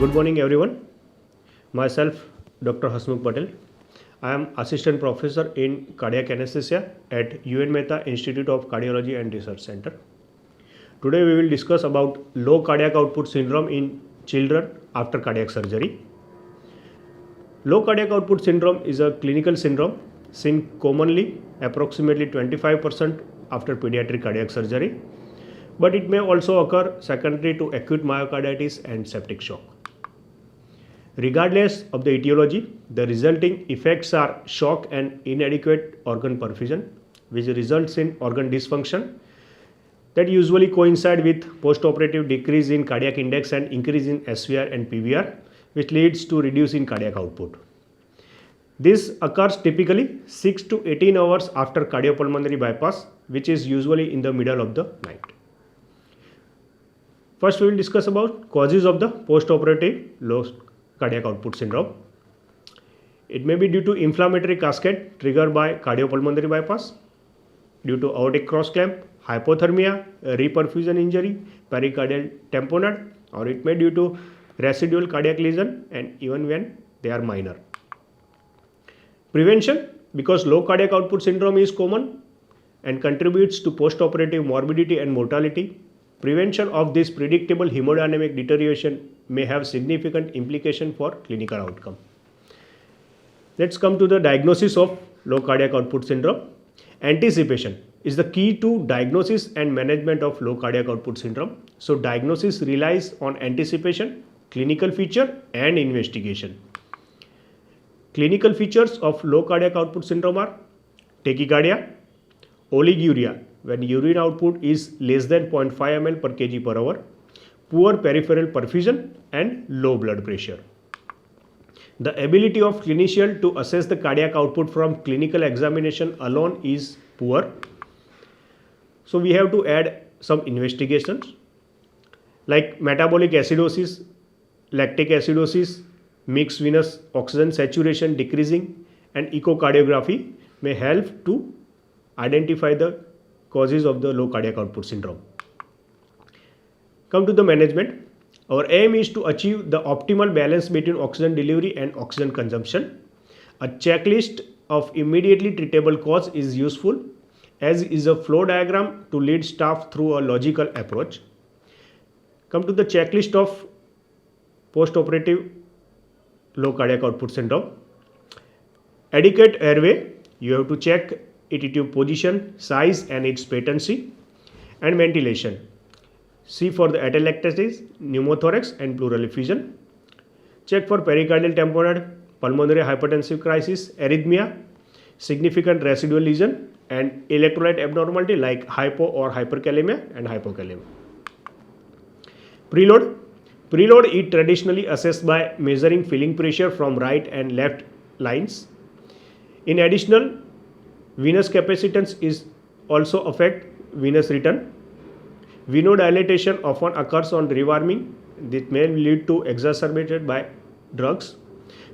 Good morning, everyone. Myself, Dr. Hasmukh Patel. I am Assistant Professor in Cardiac Anesthesia at UN Mehta Institute of Cardiology and Research Center. Today, we will discuss about low cardiac output syndrome in children after cardiac surgery. Low cardiac output syndrome is a clinical syndrome seen commonly approximately 25% after pediatric cardiac surgery, but it may also occur secondary to acute myocarditis and septic shock. Regardless of the etiology, the resulting effects are shock and inadequate organ perfusion, which results in organ dysfunction that usually coincide with postoperative decrease in cardiac index and increase in SVR and PVR, which leads to reduce in cardiac output. This occurs typically 6 to 18 hours after cardiopulmonary bypass, which is usually in the middle of the night. First, we will discuss about causes of the postoperative low cardiac output syndrome. It may be due to inflammatory cascade triggered by cardiopulmonary bypass, due to aortic cross clamp, hypothermia, reperfusion injury, pericardial tamponade, or it may due to residual cardiac lesion and even when they are minor. Prevention, because low cardiac output syndrome is common and contributes to postoperative morbidity and mortality. Prevention of this predictable hemodynamic deterioration may have significant implication for clinical outcome. Let's come to the diagnosis of low cardiac output syndrome. Anticipation is the key to diagnosis and management of low cardiac output syndrome. So diagnosis relies on anticipation, clinical feature and investigation. Clinical features of low cardiac output syndrome are tachycardia, oliguria, when urine output is less than 0.5 ml per kg per hour, poor peripheral perfusion and low blood pressure. The ability of clinician to assess the cardiac output from clinical examination alone is poor. So we have to add some investigations like metabolic acidosis, lactic acidosis, mixed venous oxygen saturation decreasing, and echocardiography may help to identify the causes of the low cardiac output syndrome. Come to the management. Our aim is to achieve the optimal balance between oxygen delivery and oxygen consumption. A checklist of immediately treatable cause is useful, as is a flow diagram to lead staff through a logical approach. Come to the checklist of postoperative low cardiac output syndrome. Adequate airway, you have to check AT-tube position, size and its patency, and ventilation. C for the atelectasis, pneumothorax and pleural effusion. Check for pericardial tamponade, pulmonary hypertensive crisis, arrhythmia, significant residual lesion and electrolyte abnormality like hypo or hyperkalemia and hypokalemia. Preload. Preload is traditionally assessed by measuring filling pressure from right and left lines. In addition, venous capacitance is also affect venous return. Venodilatation often occurs on rewarming. This may lead to exacerbated by drugs.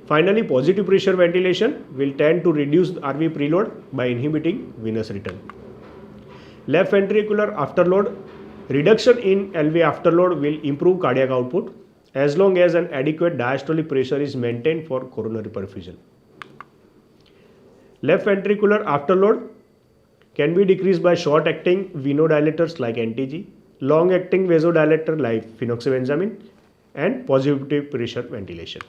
Finally, positive pressure ventilation will tend to reduce RV preload by inhibiting venous return. Left ventricular afterload. Reduction in LV afterload will improve cardiac output as long as an adequate diastolic pressure is maintained for coronary perfusion. Left ventricular afterload can be decreased by short-acting venodilators like NTG, long-acting vasodilator like phenoxybenzamine, and positive pressure ventilation.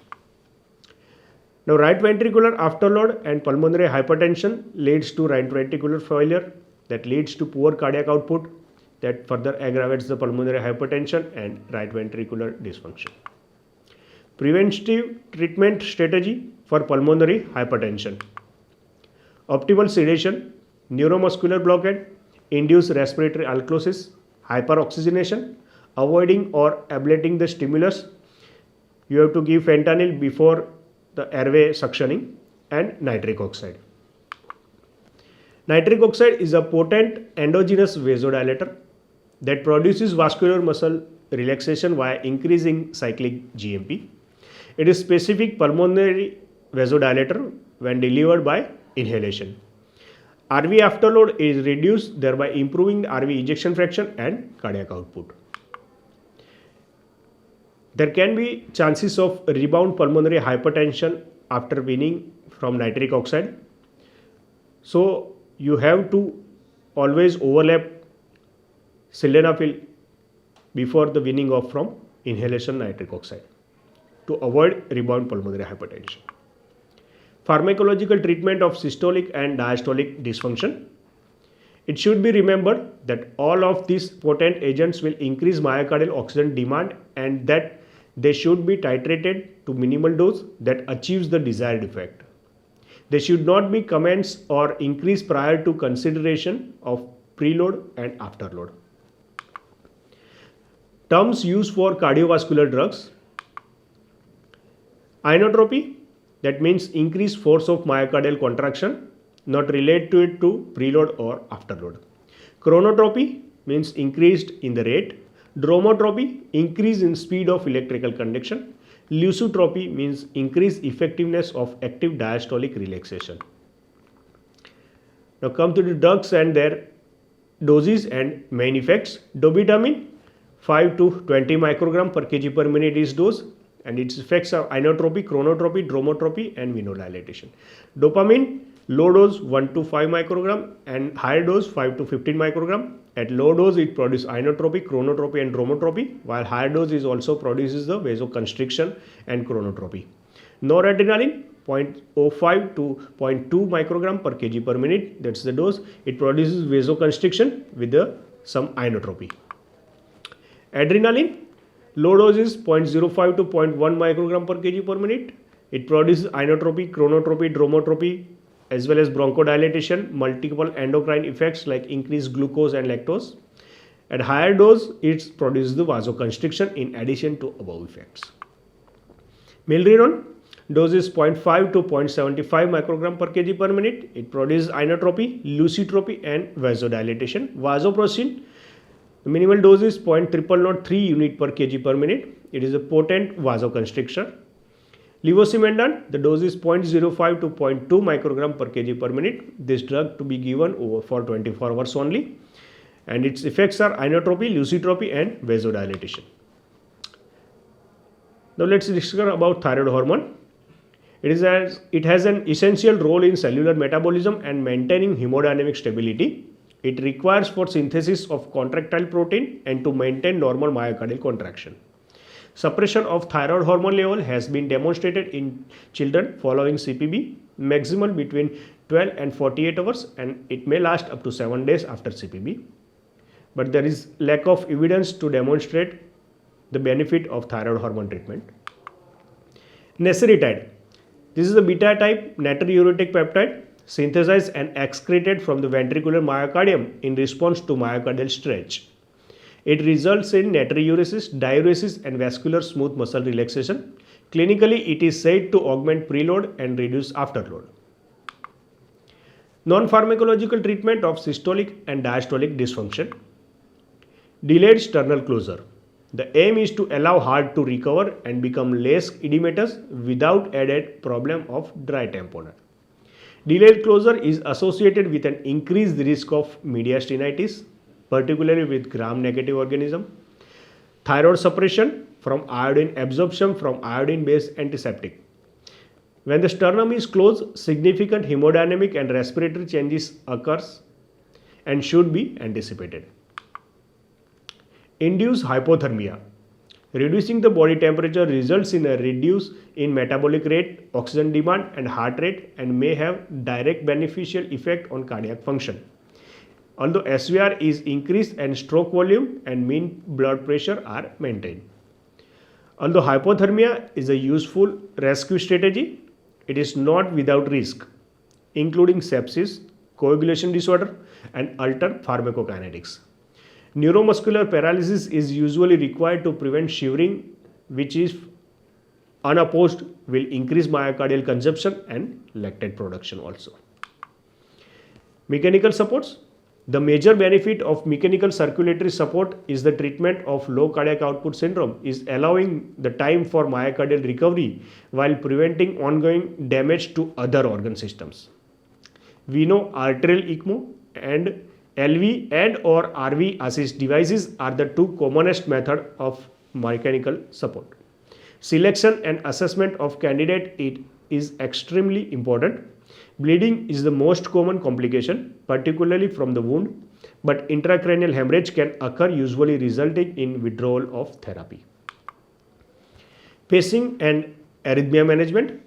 Now, right ventricular afterload and pulmonary hypertension leads to right ventricular failure that leads to poor cardiac output that further aggravates the pulmonary hypertension and right ventricular dysfunction. Preventive treatment strategy for pulmonary hypertension. Optimal sedation, neuromuscular blockade, induced respiratory alkalosis, hyperoxygenation, avoiding or ablating the stimulus. You have to give fentanyl before the airway suctioning, and nitric oxide. Nitric oxide is a potent endogenous vasodilator that produces vascular muscle relaxation via increasing cyclic GMP. It is specific pulmonary vasodilator when delivered by inhalation. RV afterload is reduced, thereby improving the RV ejection fraction and cardiac output. There can be chances of rebound pulmonary hypertension after weaning from nitric oxide. So you have to always overlap sildenafil before the weaning off from inhalation nitric oxide to avoid rebound pulmonary hypertension. Pharmacological treatment of systolic and diastolic dysfunction. It should be remembered that all of these potent agents will increase myocardial oxygen demand and that they should be titrated to minimal dose that achieves the desired effect. They should not be commenced or increased prior to consideration of preload and afterload. Terms used for cardiovascular drugs. Inotropy, that means increased force of myocardial contraction, not related to preload or afterload. Chronotropy means increased in the rate. Dromotropy, increase in speed of electrical conduction. Lusotropy means increased effectiveness of active diastolic relaxation. Now come to the drugs and their doses and main effects. Dobutamine 5 to 20 microgram per kg per minute is dose and its effects are inotropy, chronotropy, dromotropy and venodilatation. Dopamine low dose 1 to 5 microgram and higher dose 5 to 15 microgram. At low dose it produces inotropy, chronotropy and dromotropy, while higher dose is also produces the vasoconstriction and chronotropy. Noradrenaline 0.05 to 0.2 microgram per kg per minute, that's the dose. It produces vasoconstriction with some inotropy. Adrenaline low dose is 0.05 to 0.1 microgram per kg per minute. It produces inotropy, chronotropy, dromotropy as well as bronchodilation, multiple endocrine effects like increased glucose and lactose. At higher dose, it produces the vasoconstriction in addition to above effects. Milrinone dose is 0.5 to 0.75 microgram per kg per minute. It produces inotropy, lusotropy and vasodilatation. Vasopressin, the minimal dose is 0.0003 unit per kg per minute. It is a potent vasoconstrictor. Levosimendan, the dose is 0.05 to 0.2 microgram per kg per minute. This drug to be given over for 24 hours only and its effects are inotropy, lusotropy and vasodilatation. Now let's discuss about thyroid hormone. It has an essential role in cellular metabolism and maintaining hemodynamic stability. It requires for synthesis of contractile protein and to maintain normal myocardial contraction. Suppression of thyroid hormone level has been demonstrated in children following CPB, maximal between 12 and 48 hours and it may last up to 7 days after CPB. But there is lack of evidence to demonstrate the benefit of thyroid hormone treatment. Nesiritide. This is a beta type natriuretic peptide synthesized and excreted from the ventricular myocardium in response to myocardial stretch. It results in natriuresis, diuresis and vascular smooth muscle relaxation. Clinically, it is said to augment preload and reduce afterload. Non-pharmacological treatment of systolic and diastolic dysfunction. Delayed sternal closure. The aim is to allow heart to recover and become less edematous without added problem of dry tamponade. Delayed closure is associated with an increased risk of mediastinitis, particularly with gram-negative organism. Thyroid suppression from iodine absorption from iodine-based antiseptic. When the sternum is closed, significant hemodynamic and respiratory changes occurs and should be anticipated. Induced hypothermia. Reducing the body temperature results in a reduce in metabolic rate, oxygen demand and heart rate and may have direct beneficial effect on cardiac function. Although SVR is increased and stroke volume and mean blood pressure are maintained. Although hypothermia is a useful rescue strategy, it is not without risk, including sepsis, coagulation disorder and altered pharmacokinetics. Neuromuscular paralysis is usually required to prevent shivering, which if unopposed will increase myocardial consumption and lactate production also. Mechanical supports. The major benefit of mechanical circulatory support is the treatment of low cardiac output syndrome is allowing the time for myocardial recovery while preventing ongoing damage to other organ systems. We know arterial ECMO and LV and or RV assist devices are the two commonest method of mechanical support. Selection and assessment of candidate it is extremely important. Bleeding is the most common complication, particularly from the wound, but intracranial hemorrhage can occur, usually resulting in withdrawal of therapy. Pacing and arrhythmia management.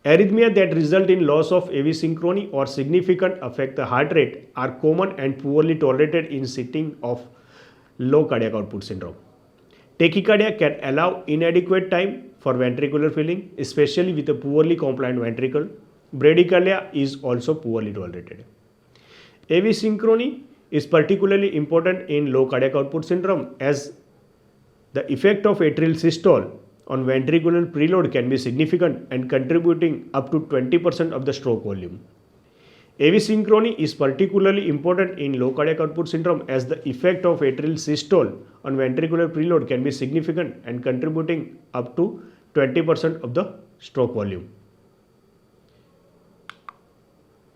Arrhythmia that result in loss of AV synchrony or significant affect the heart rate are common and poorly tolerated in setting of low cardiac output syndrome. Tachycardia can allow inadequate time for ventricular filling, especially with a poorly compliant ventricle. Bradycardia is also poorly tolerated. AV synchrony is particularly important in low cardiac output syndrome as the effect of atrial systole on ventricular preload can be significant and contributing up to 20% of the stroke volume. AV synchrony is particularly important in low cardiac output syndrome as the effect of atrial systole on ventricular preload can be significant and contributing up to 20% of the stroke volume.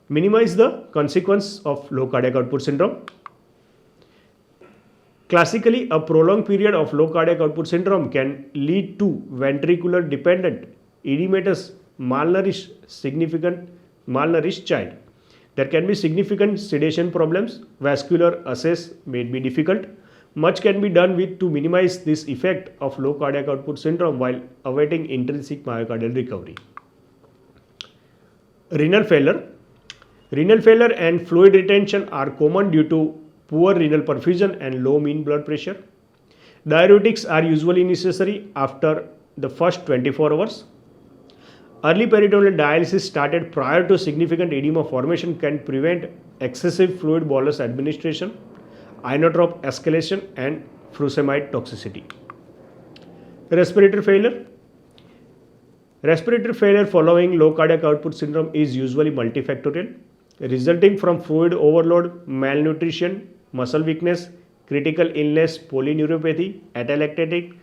Minimize the consequence of low cardiac output syndrome. Classically, a prolonged period of low cardiac output syndrome can lead to ventricular dependent, edematous, malnourished child. There can be significant sedation problems, vascular access may be difficult. Much can be done to minimize this effect of low cardiac output syndrome while awaiting intrinsic myocardial recovery. Renal failure. Renal failure and fluid retention are common due to poor renal perfusion and low mean blood pressure. Diuretics are usually necessary after the first 24 hours. Early peritoneal dialysis started prior to significant edema formation can prevent excessive fluid bolus administration, inotrope escalation and furosemide toxicity. Respiratory failure. Respiratory failure following low cardiac output syndrome is usually multifactorial, resulting from fluid overload, malnutrition, muscle weakness, critical illness, polyneuropathy, atelectatic,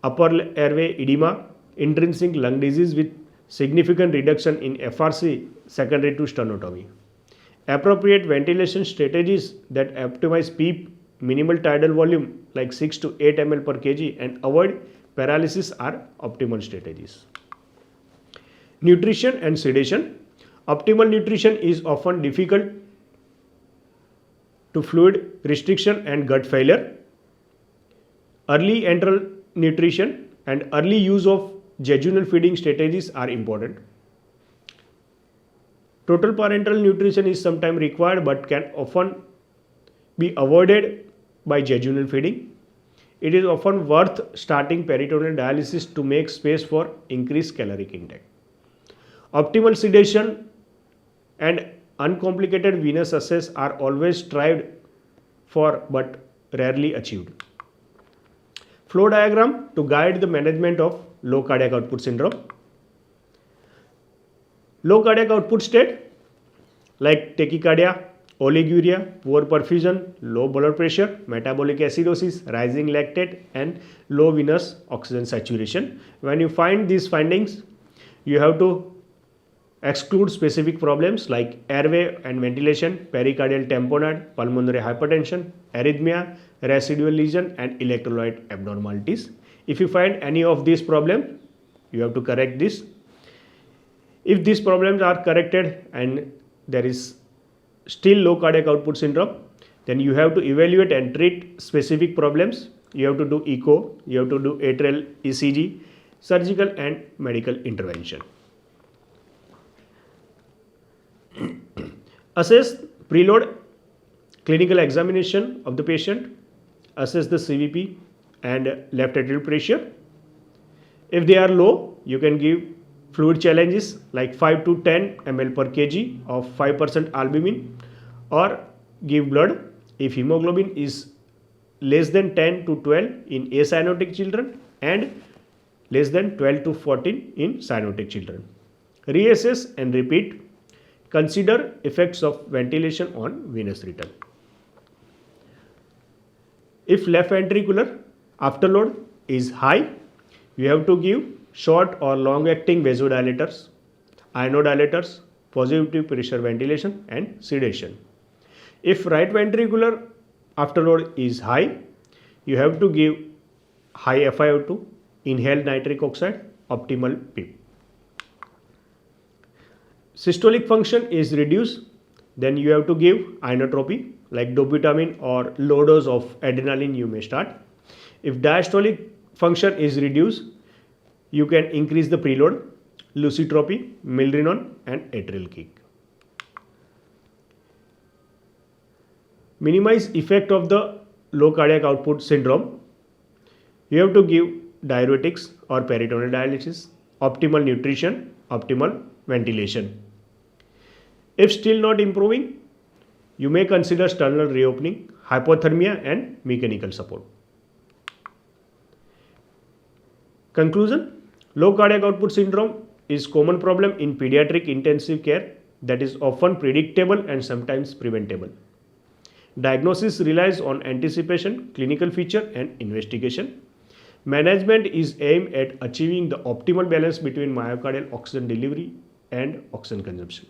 upper airway edema, intrinsic lung disease with significant reduction in FRC secondary to sternotomy. Appropriate ventilation strategies that optimize PEEP, minimal tidal volume like 6 to 8 ml per kg and avoid paralysis are optimal strategies. Nutrition and sedation. Optimal nutrition is often difficult to fluid restriction and gut failure. Early enteral nutrition and early use of jejunal feeding strategies are important. Total parenteral nutrition is sometimes required but can often be avoided by jejunal feeding. It is often worth starting peritoneal dialysis to make space for increased caloric intake. Optimal sedation and uncomplicated venous access are always strived for but rarely achieved. Flow diagram to guide the management of low cardiac output syndrome. Low cardiac output state like tachycardia, oliguria, poor perfusion, low blood pressure, metabolic acidosis, rising lactate and low venous oxygen saturation. When you find these findings, you have to exclude specific problems like airway and ventilation, pericardial tamponade, pulmonary hypertension, arrhythmia, residual lesion and electrolyte abnormalities. If you find any of these problems, you have to correct this. If these problems are corrected and there is still low cardiac output syndrome, then you have to evaluate and treat specific problems. You have to do echo, you have to do atrial ECG, surgical and medical intervention. Assess preload, clinical examination of the patient, assess the CVP and left atrial pressure. If they are low, you can give fluid challenges like 5 to 10 ml per kg of 5% albumin or give blood if hemoglobin is less than 10 to 12 in acyanotic children and less than 12 to 14 in cyanotic children. Reassess and repeat. Consider effects of ventilation on venous return. If left ventricular afterload is high, you have to give short or long acting vasodilators, inodilators, positive pressure ventilation and sedation. If right ventricular afterload is high, you have to give high FiO2, inhaled nitric oxide, optimal PEEP. Systolic function is reduced, then you have to give inotropy like dopamine or low dose of adrenaline you may start. If diastolic function is reduced, you can increase the preload, lucitropy, milrinone and atrial kick. Minimize effect of the low cardiac output syndrome. You have to give diuretics or peritoneal dialysis, optimal nutrition, optimal ventilation. If still not improving, you may consider sternal reopening, hypothermia and mechanical support. Conclusion: low cardiac output syndrome is common problem in pediatric intensive care that is often predictable and sometimes preventable. Diagnosis relies on anticipation, clinical feature and investigation. Management is aimed at achieving the optimal balance between myocardial oxygen delivery and oxygen consumption.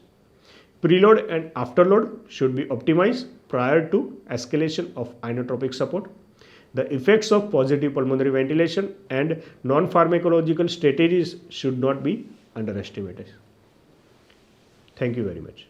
Preload and afterload should be optimized prior to escalation of inotropic support. The effects of positive pulmonary ventilation and non-pharmacological strategies should not be underestimated. Thank you very much.